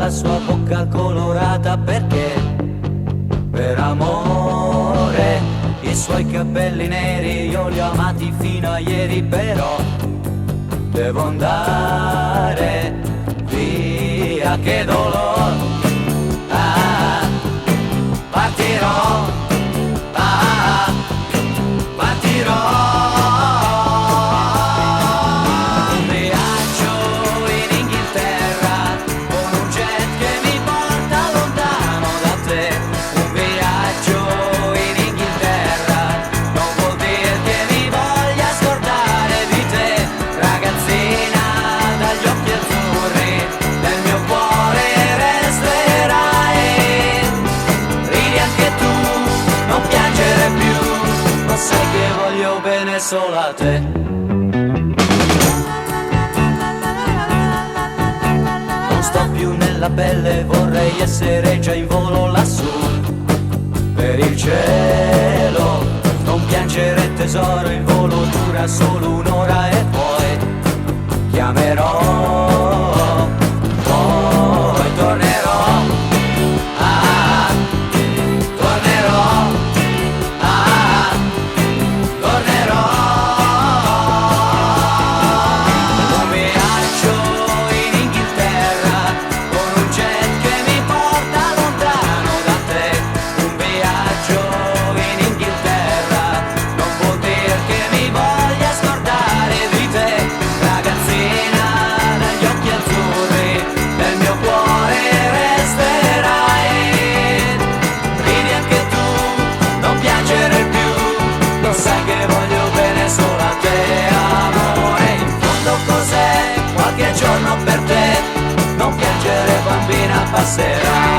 la sua bocca colorata perché per amore i suoi capelli neri io li ho amati fino a ieri, però devo andare via, che dolore, partirò, partirò. Sai che voglio bene solo a te. Non sto più nella pelle, vorrei essere già in volo lassù per il cielo. Non piangere tesoro, il volo dura solo un'ora e poi chiamerò, poi tornerò. Giorno per te, non piangere bambina, passerà.